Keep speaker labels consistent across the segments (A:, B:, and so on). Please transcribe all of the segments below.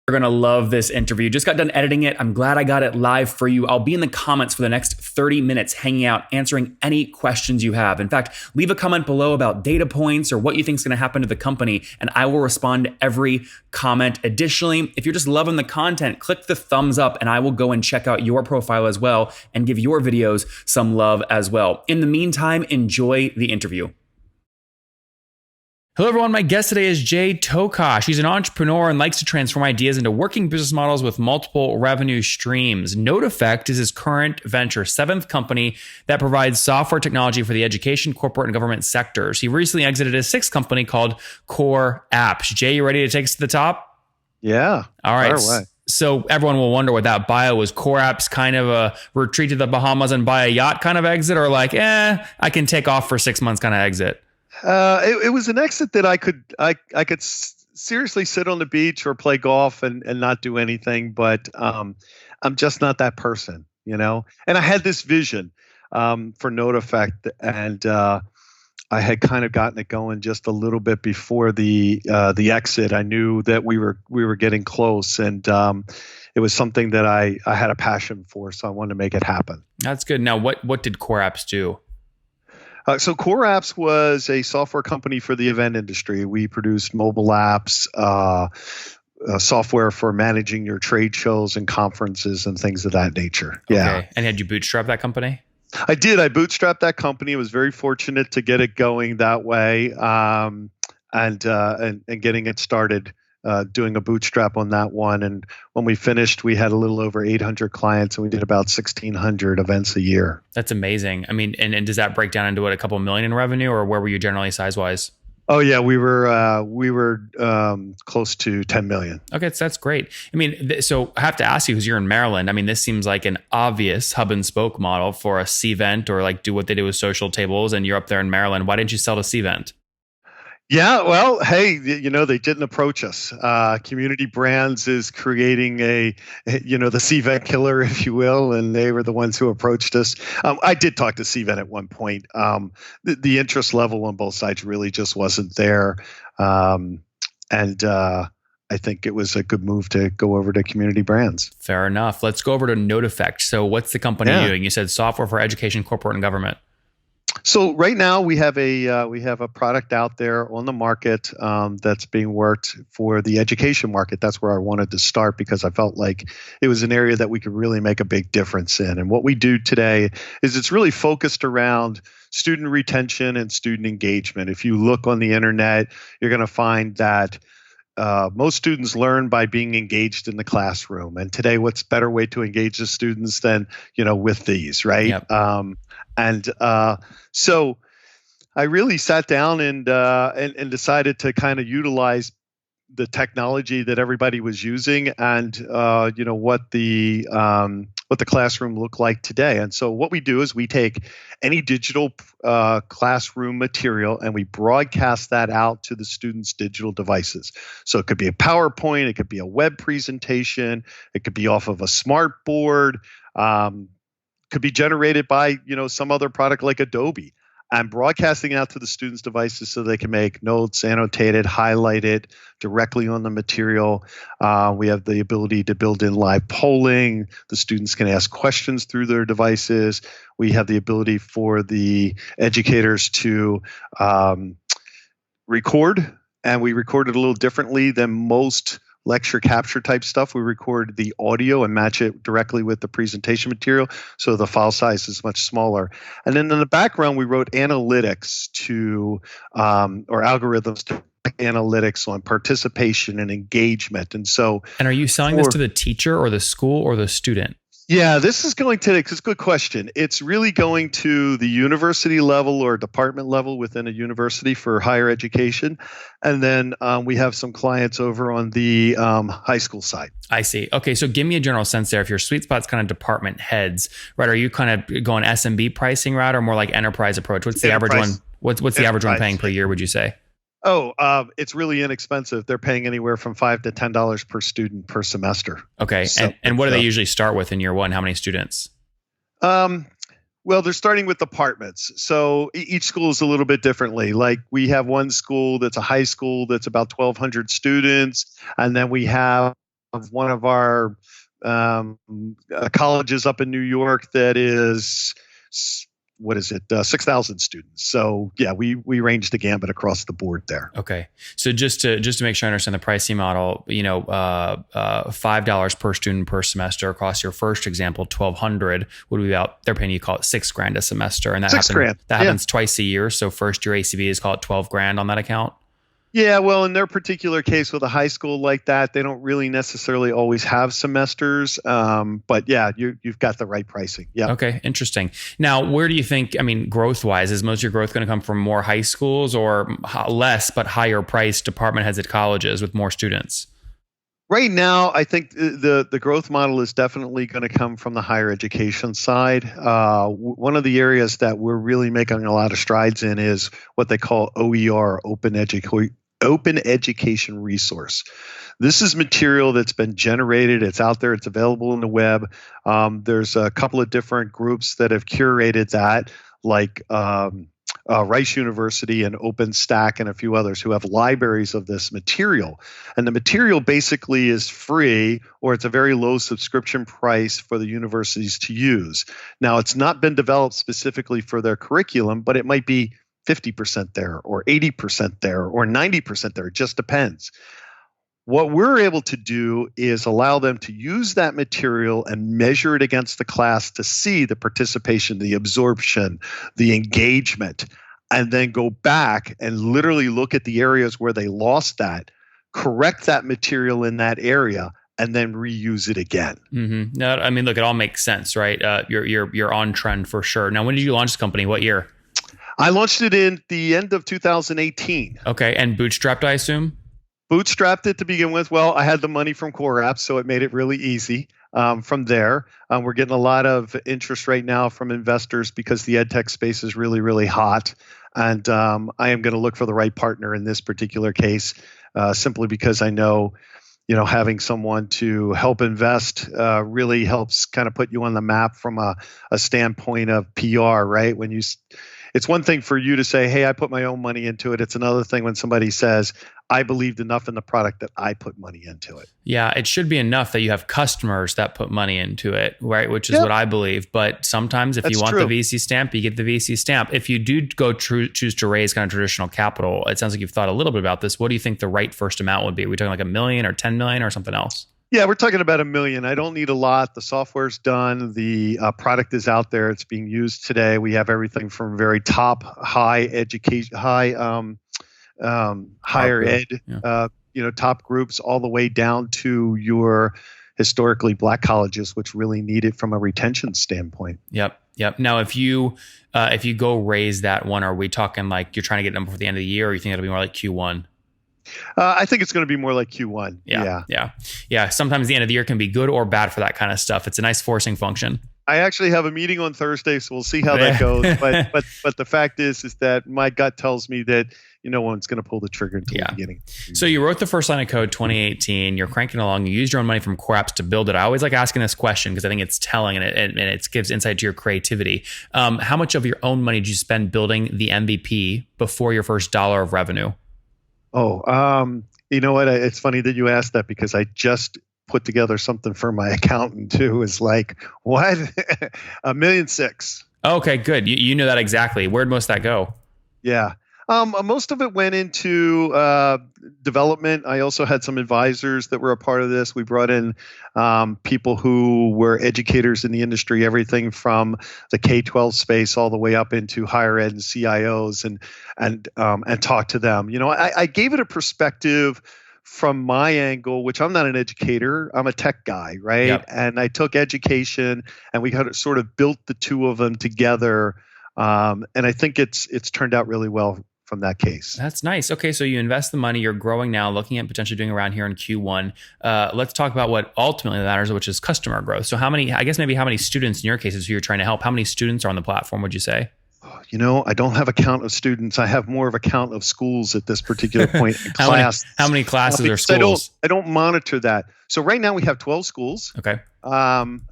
A: You're going to love this interview. Just got done editing it. I'm glad I got it live for you. I'll be in the comments for the next 30 minutes hanging out, answering any questions you have. In fact, leave a comment below about data points or what you think is going to happen to the company, and I will respond to every comment. Additionally, if you're just loving the content, click the thumbs up and I will go and check out your profile as well and give your videos some love as well. In the meantime, enjoy the interview. Hello everyone, my guest today is Jay Tokosch. He's an entrepreneur and likes to transform ideas into working business models with multiple revenue streams. NoteAffect is his current venture, seventh company that provides software technology for the education, corporate, and government sectors. He recently exited his sixth company called Core Apps. Jay, you ready to take us to the top?
B: Yeah.
A: All right. So everyone will wonder what that bio was. Core Apps kind of a retreat to the Bahamas and buy a yacht kind of exit, or like, I can take off for 6 months kind of exit?
B: It was an exit that I could seriously sit on the beach or play golf and not do anything, but I'm just not that person, you know. And I had this vision for NoteAffect, and I had kind of gotten it going just a little bit before the exit. I knew that we were getting close, and it was something that I had a passion for, so I wanted to make it happen.
A: That's good. Now, what did Core Apps do?
B: So Core Apps was a software company for the event industry. We produced mobile apps, software for managing your trade shows and conferences and things of that nature. Yeah.
A: Okay. And had you bootstrapped that company?
B: I did. I bootstrapped that company. I was very fortunate to get it going that way, and getting it started. Doing a bootstrap on that one. And when we finished, we had a little over 800 clients and we did about 1,600 events a year. That's
A: amazing. I mean, and does that break down into what, a couple million in revenue, or where were you generally size-wise?
B: Oh yeah, we were close to 10 million.
A: Okay, so that's great. I mean, so I have to ask you, because you're in Maryland, I mean, this seems like an obvious hub and spoke model for a Cvent, or like do what they do with social tables, and you're up there in Maryland. Why didn't you sell to Cvent?
B: Yeah, well, hey, they didn't approach us. Community Brands is creating the Cvent killer, if you will, and they were the ones who approached us. I did talk to Cvent at one point. The interest level on both sides really just wasn't there, and I think it was a good move to go over to Community Brands.
A: Fair enough. Let's go over to NoteAffect. So, what's the company doing? You said software for education, corporate, and government.
B: So right now we have a product out there on the market that's being worked for the education market. That's where I wanted to start, because I felt like it was an area that we could really make a big difference in. And what we do today is it's really focused around student retention and student engagement. If you look on the internet, you're going to find that most students learn by being engaged in the classroom. And today, what's better way to engage the students than, with these, right?
A: Yep.
B: So I really sat down and decided to kind of utilize the technology that everybody was using, and what the classroom looked like today. And so what we do is we take any digital classroom material and we broadcast that out to the students' digital devices. So it could be a PowerPoint, it could be a web presentation, it could be off of a smart board, could be generated by some other product like Adobe. I'm broadcasting out to the students' devices so they can make notes, annotate it, highlight it directly on the material. We have the ability to build in live polling. The students can ask questions through their devices. We have the ability for the educators to record, and we record it a little differently than most lecture capture type stuff. We record the audio and match it directly with the presentation material, so the file size is much smaller. And then in the background, we wrote analytics or algorithms to analytics on participation and engagement. And
A: are you selling this to the teacher or the school or the student?
B: Yeah, this is going to, it's a good question. It's really going to the university level or department level within a university for higher education. And then we have some clients over on the high school side.
A: I see. Okay, so give me a general sense there. If your sweet spot's kind of department heads, right? Are you kind of going SMB pricing route or more like enterprise approach? What's the average one? What's the average one paying per year, would you say?
B: It's really inexpensive. They're paying anywhere from $5 to $10 per student per semester.
A: Okay. So, and what do they usually start with in year one? How many students?
B: Well, they're starting with departments. So each school is a little bit differently. Like we have one school that's a high school that's about 1,200 students. And then we have one of our colleges up in New York that is, what is it, 6,000 students. So yeah, we range the gambit across the board there.
A: Okay. So just to make sure I understand the pricing model, $5 per student per semester across your first example, 1,200 would be about, they're paying you, call it $6,000 a semester. And that happens twice a year. So first year ACV is, call it $12,000 on that account.
B: Yeah, well, in their particular case with a high school like that, they don't really necessarily always have semesters. But yeah, you've got the right pricing. Yeah.
A: Okay, interesting. Now, where do you think, growth-wise, is most of your growth going to come from more high schools or less but higher priced department heads at colleges with more students?
B: Right now, I think the growth model is definitely going to come from the higher education side. One of the areas that we're really making a lot of strides in is what they call OER, Open Education Resource. This is material that's been generated. It's out there. It's available on the web. There's a couple of different groups that have curated that, like Rice University and OpenStack and a few others who have libraries of this material. And the material basically is free, or it's a very low subscription price for the universities to use. Now, it's not been developed specifically for their curriculum, but it might be 50% there or 80% there or 90% there. It just depends. What we're able to do is allow them to use that material and measure it against the class to see the participation, the absorption, the engagement, and then go back and literally look at the areas where they lost that, correct that material in that area, and then reuse it again.
A: Mm-hmm. No, look, it all makes sense, right? You're on trend for sure. Now, when did you launch the company? What year?
B: I launched it in the end of 2018.
A: Okay, and bootstrapped, I assume?
B: Bootstrapped it to begin with. Well, I had the money from Core Apps, so it made it really easy. From there, we're getting a lot of interest right now from investors because the edtech space is really, really hot. And I am going to look for the right partner in this particular case, simply because I know, having someone to help invest really helps kind of put you on the map from a standpoint of PR, right? It's one thing for you to say, hey, I put my own money into it. It's another thing when somebody says, I believed enough in the product that I put money into it.
A: Yeah, it should be enough that you have customers that put money into it, right? Which is what I believe. But sometimes if you want the VC stamp, you get the VC stamp. If you do choose to raise kind of traditional capital, it sounds like you've thought a little bit about this. What do you think the right first amount would be? Are we talking like $1 million or 10 million or something else?
B: Yeah, we're talking about $1 million. I don't need a lot. The software's done. The product is out there. It's being used today. We have everything from very top, high education, higher ed, top groups, all the way down to your historically black colleges, which really need it from a retention standpoint.
A: Yep. Now, if you go raise that one, are we talking like you're trying to get them before the end of the year, or you think it'll be more like Q1?
B: I think it's going to be more like Q1.
A: Yeah. Sometimes the end of the year can be good or bad for that kind of stuff. It's a nice forcing function.
B: I actually have a meeting on Thursday, so we'll see how that goes. But the fact is that my gut tells me that no one's going to pull the trigger until the beginning.
A: So you wrote the first line of code 2018. You're cranking along. You used your own money from Core Apps to build it. I always like asking this question because I think it's telling and it gives insight to your creativity. How much of your own money did you spend building the MVP before your first dollar of revenue?
B: You know what? It's funny that you asked that because I just put together something for my accountant too. Is like, what? $1.6 million.
A: Okay, good. You know that exactly. Where'd most of that go?
B: Yeah. Most of it went into development. I also had some advisors that were a part of this. We brought in people who were educators in the industry, everything from the K-12 space all the way up into higher ed and CIOs, and talked to them. I gave it a perspective from my angle, which I'm not an educator. I'm a tech guy, right? Yep. And I took education, and we had sort of built the two of them together. And I think it's turned out really well from that case.
A: That's nice. Okay, so you invest the money, you're growing now, looking at potentially doing around here in Q1. Let's talk about what ultimately matters, which is customer growth. So how many students in your cases who you're trying to help, how many students are on the platform, would you say?
B: I don't have a count of students. I have more of a count of schools at this particular point in class.
A: How many classes or schools?
B: I don't monitor that. So right now we have 12 schools.
A: Okay.
B: And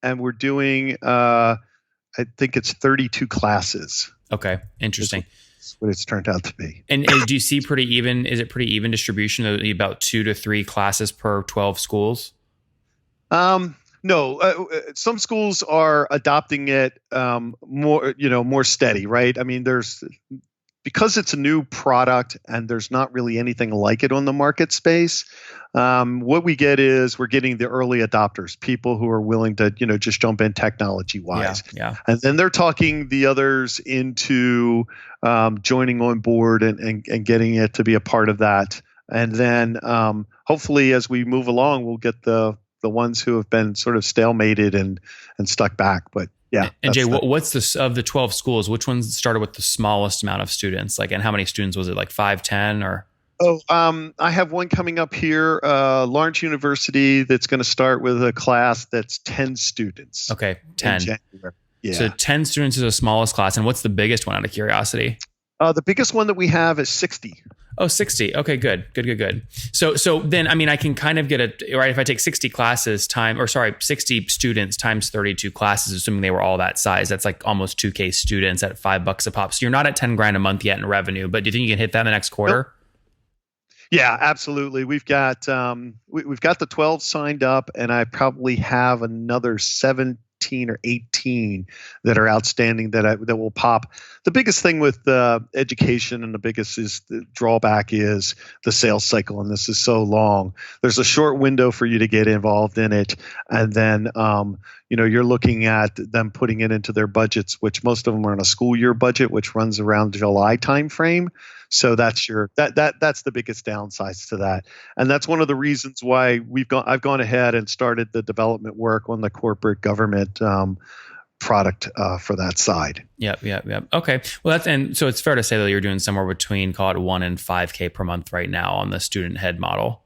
B: we're doing I think it's 32 classes.
A: Okay, interesting.
B: what it's turned out to be.
A: And do you see pretty even? Is it pretty even distribution? About 2 to 3 classes per 12 schools?
B: No, some schools are adopting it more steady, right? I mean, because it's a new product and there's not really anything like it on the market space. What we get is we're getting the early adopters, people who are willing to just jump in technology wise, and then they're talking the others into joining on board and getting it to be a part of that. And then hopefully, as we move along, we'll get the ones who have been sort of stalemated and stuck back. But yeah.
A: And Jay, what's this of the 12 schools? Which ones started with the smallest amount of students? And how many students was it? Like 5, 10, or?
B: I have one coming up here, Lawrence University, that's going to start with a class that's 10 students.
A: Okay, 10.
B: Yeah.
A: So 10 students is the smallest class. And what's the biggest one, out of curiosity?
B: The biggest one that we have is 60.
A: Oh, 60. Okay, good. So then, I can kind of get it right. If I take 60 60 students times 32 classes, assuming they were all that size, that's like almost 2K students at $5 a pop. So you're not at 10 grand a month yet in revenue, but do you think you can hit that in the next quarter?
B: Nope. Yeah, absolutely. We've got we've got the 12 signed up, and I probably have another 17 or 18 that are outstanding that will pop. The biggest thing with education, and the biggest drawback is the sales cycle, and this is so long. There's a short window for you to get involved in it, and then you're looking at them putting it into their budgets, which most of them are on a school year budget, which runs around July timeframe. So that's that's the biggest downsides to that, and that's one of the reasons why I've gone ahead and started the development work on the corporate government product for that side.
A: Yep. Okay. Well, so it's fair to say that you're doing somewhere between, call it 1 and 5K per month right now on the student head model.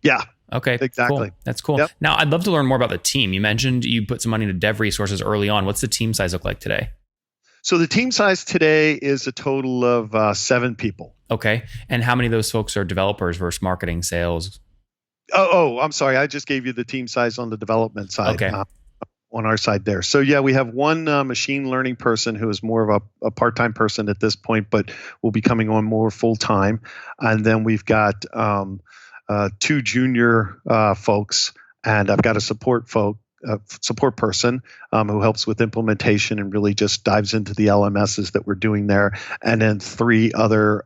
B: Yeah.
A: Okay.
B: Exactly.
A: Cool. That's cool.
B: Yep.
A: Now, I'd love to learn more about the team. You mentioned you put some money into dev resources early on. What's the team size look like today?
B: So the team size today is a total of 7 people.
A: Okay. And how many of those folks are developers versus marketing, sales?
B: Oh, I'm sorry. I just gave you the team size on the development side.
A: Okay.
B: On our side there. So yeah, we have one machine learning person who is more of a part-time person at this point, but will be coming on more full-time. And then we've got 2 junior folks, and I've got a support person who helps with implementation and really just dives into the LMSs that we're doing there, and then 3 other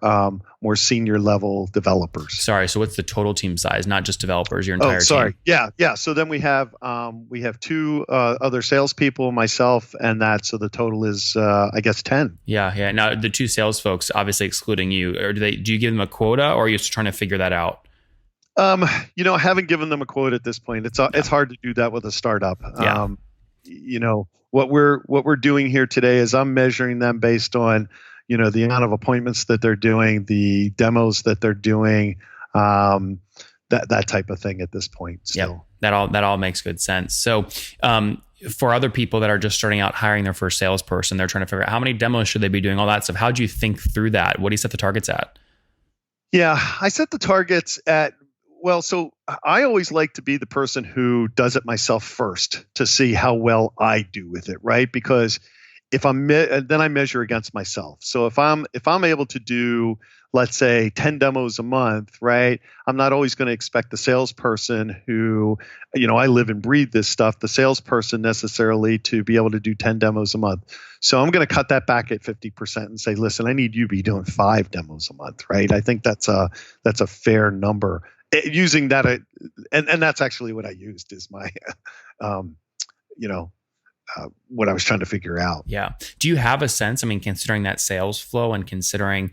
B: more senior level developers.
A: Sorry, so what's the total team size? Not just developers, your entire team.
B: Yeah. So then we have 2 other salespeople, myself, and that. So the total is I guess 10.
A: Yeah. Now the 2 sales folks, obviously excluding you, or do you give them a quota, or are you just trying to figure that out?
B: I haven't given them a quote at this point. It's hard to do that with a startup.
A: Yeah.
B: What we're doing here today is I'm measuring them based on, the amount of appointments that they're doing, the demos that they're doing, that type of thing at this point. So.
A: Yeah, that all makes good sense. So, for other people that are just starting out hiring their first salesperson, they're trying to figure out how many demos should they be doing, all that stuff. How do you think through that? What do you set the targets at?
B: Yeah, I set the targets at. Well, so I always like to be the person who does it myself first to see how well I do with it, right? Because if then I measure against myself. So if I'm able to do, let's say, 10 demos a month, right? I'm not always going to expect the salesperson who, I live and breathe this stuff, the salesperson necessarily to be able to do 10 demos a month. So I'm going to cut that back at 50% and say, listen, I need you to be doing 5 demos a month, right? I think that's a fair number. Using that, and that's actually what I used is my, what I was trying to figure out.
A: Yeah. Do you have a sense, considering that sales flow and considering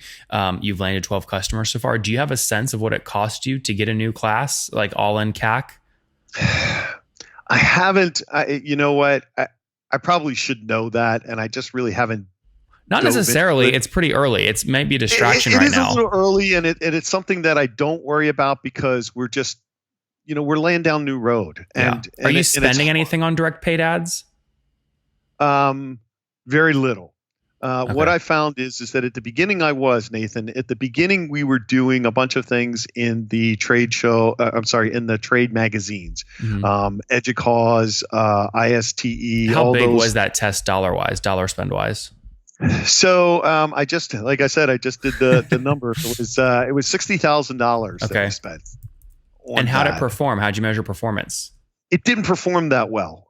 A: you've landed 12 customers so far, do you have a sense of what it cost you to get a new class, like all in CAC?
B: I haven't. You know what? I probably should know that, and I just really haven't.
A: Not necessarily. It's pretty early. It's maybe a distraction right now.
B: It is a little early, and it's something that I don't worry about because we're just, we're laying down new road. And
A: are you spending anything on direct paid ads?
B: Very little.
A: Okay.
B: What I found is that at the beginning Nathan, at the beginning we were doing a bunch of things in the trade show, in the trade magazines, Educause, ISTE.
A: How big was that test dollar spend wise?
B: So I just, like I said, I just did the number. It was $60,000 that
A: Okay.
B: we spent
A: And
B: on
A: how'd it
B: that.
A: perform? How'd you measure performance?
B: It didn't perform that well.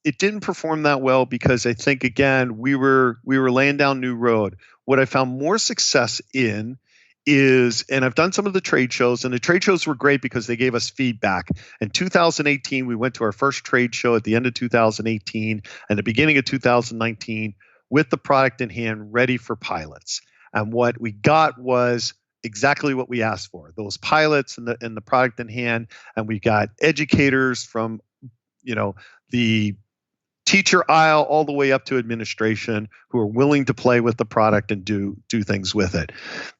B: It didn't perform that well because I think again we were laying down new road. What I found more success in is, and I've done some of the trade shows, and the trade shows were great because they gave us feedback. In 2018, we went to our first trade show at the end of 2018 and the beginning of 2019 with the product in hand, ready for pilots. And what we got was exactly what we asked for: those pilots and the product in hand. And we got educators from the teacher aisle all the way up to administration who are willing to play with the product and do things with it.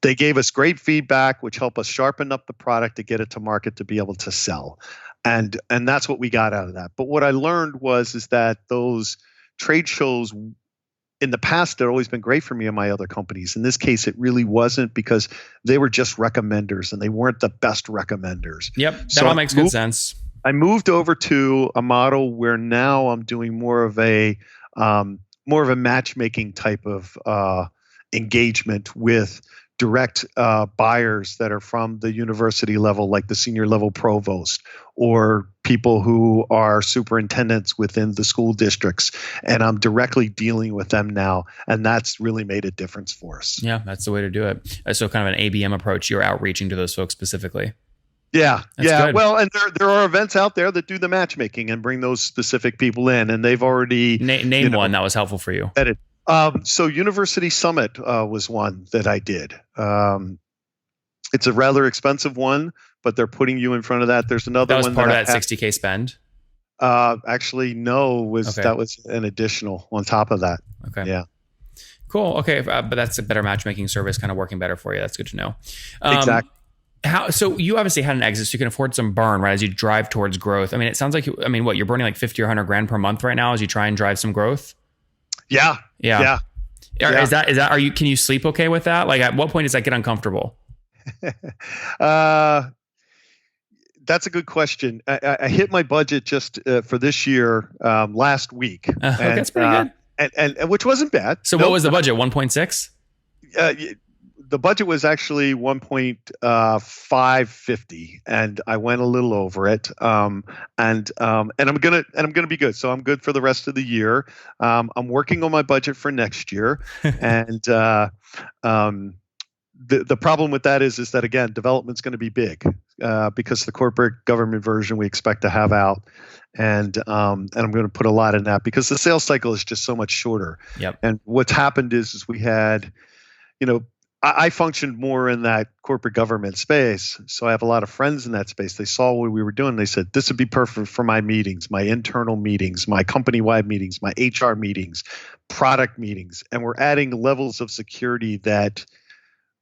B: They gave us great feedback, which helped us sharpen up the product to get it to market to be able to sell. And that's what we got out of that. But what I learned is that those trade shows in the past had always been great for me and my other companies. In this case, it really wasn't, because they were just recommenders and they weren't the best recommenders.
A: Yep, that all makes good sense.
B: I moved over to a model where now I'm doing more of a matchmaking type of engagement with direct buyers that are from the university level, like the senior level provost, or people who are superintendents within the school districts. And I'm directly dealing with them now. And that's really made a difference for us.
A: Yeah, that's the way to do it. So kind of an ABM approach. You're outreaching to those folks specifically.
B: Yeah,
A: That's good.
B: Well, and there are events out there that do the matchmaking and bring those specific people in, and they've already
A: name one that was helpful for you.
B: So University Summit was one that I did. It's a rather expensive one, but they're putting you in front of that. There's another one
A: that was part of that $60K spend.
B: Actually, no, that was an additional on top of that.
A: Okay.
B: Yeah.
A: Cool. Okay, but that's a better matchmaking service, kind of working better for you. That's good to know.
B: Exactly.
A: So you obviously had an exit, so you can afford some burn, right, as you drive towards growth. I mean, it sounds like what, you're burning like 50 or 100 grand per month right now as you try and drive some growth.
B: Yeah.
A: Is that can you sleep okay with that? Like, at what point does that get uncomfortable?
B: That's a good question. I hit my budget just for this year last week.
A: Okay, that's pretty good.
B: And which wasn't bad.
A: So what was the budget? 1.6?
B: The budget was actually 1.550, and I went a little over it. And I'm gonna be good. So I'm good for the rest of the year. I'm working on my budget for next year, and the problem with that is that, again, development's going to be big because the corporate government version we expect to have out, and I'm going to put a lot in that because the sales cycle is just so much shorter.
A: Yep.
B: And what's happened is we had, I functioned more in that corporate government space. So I have a lot of friends in that space. They saw what we were doing. They said, this would be perfect for my meetings, my internal meetings, my company-wide meetings, my HR meetings, product meetings. And we're adding levels of security that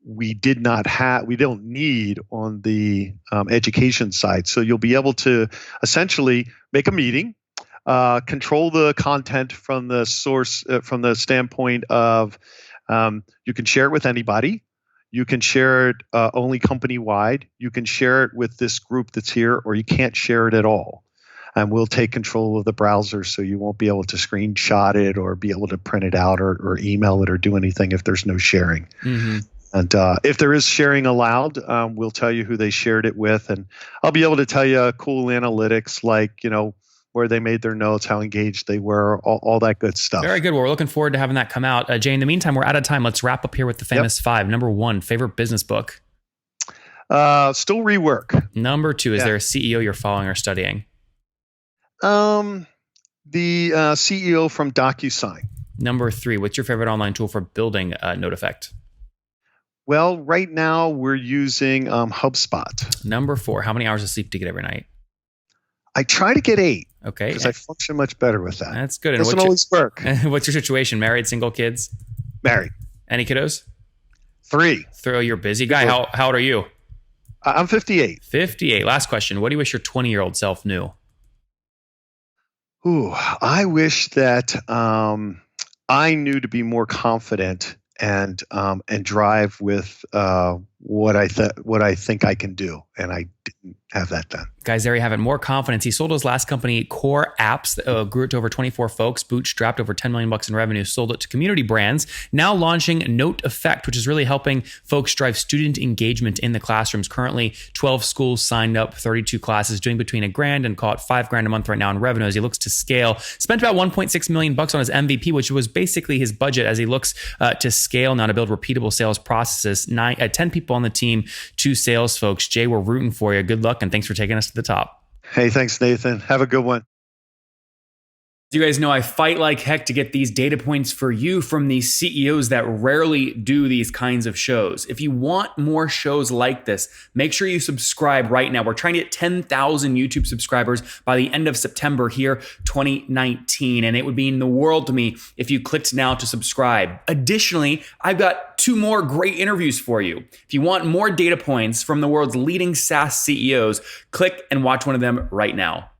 B: we don't need on the education side. So you'll be able to essentially make a meeting, control the content from the source, from the standpoint of you can share it with anybody. You can share it only company-wide. You can share it with this group that's here, or you can't share it at all. And we'll take control of the browser, so you won't be able to screenshot it or be able to print it out or email it or do anything if there's no sharing. Mm-hmm. And if there is sharing allowed, we'll tell you who they shared it with. And I'll be able to tell you cool analytics like, where they made their notes, how engaged they were, all that good stuff.
A: Very good. Well, we're looking forward to having that come out. Jay, in the meantime, we're out of time. Let's wrap up here with the famous 5. Number 1, favorite business book?
B: Still Rework.
A: Number 2, is there a CEO you're following or studying?
B: The CEO from DocuSign.
A: Number 3, what's your favorite online tool for building NoteAffect?
B: Well, right now we're using HubSpot.
A: Number 4, how many hours of sleep do you get every night?
B: I try to get 8.
A: Okay.
B: Because I function much better with that.
A: That's good.
B: Doesn't always work.
A: What's your situation? Married, single, kids?
B: Married.
A: Any kiddos?
B: 3.
A: You're a busy guy. How old are you?
B: I'm 58.
A: 58. Last question. What do you wish your 20-year-old self knew?
B: Ooh, I wish that I knew to be more confident and drive with what I think I can do, and I didn't have that done.
A: Guys, there you have it. More confidence. He sold his last company, Core Apps, grew it to over 24 folks, bootstrapped over 10 million bucks in revenue, sold it to community brands. Now launching NoteAffect, which is really helping folks drive student engagement in the classrooms. Currently, 12 schools signed up, 32 classes, doing between $1,000 and call it $5,000 a month right now in revenue as he looks to scale. Spent about 1.6 million bucks on his MVP, which was basically his budget as he looks to scale now to build repeatable sales processes. 10 people on the team, 2 sales folks. Jay, we're rooting for you. Good luck and thanks for taking us to the top.
B: Hey, thanks, Nathan. Have a good one.
A: You guys know I fight like heck to get these data points for you from these CEOs that rarely do these kinds of shows. If you want more shows like this, make sure you subscribe right now. We're trying to get 10,000 YouTube subscribers by the end of September here, 2019. And it would mean the world to me if you clicked now to subscribe. Additionally, I've got 2 more great interviews for you. If you want more data points from the world's leading SaaS CEOs, click and watch one of them right now.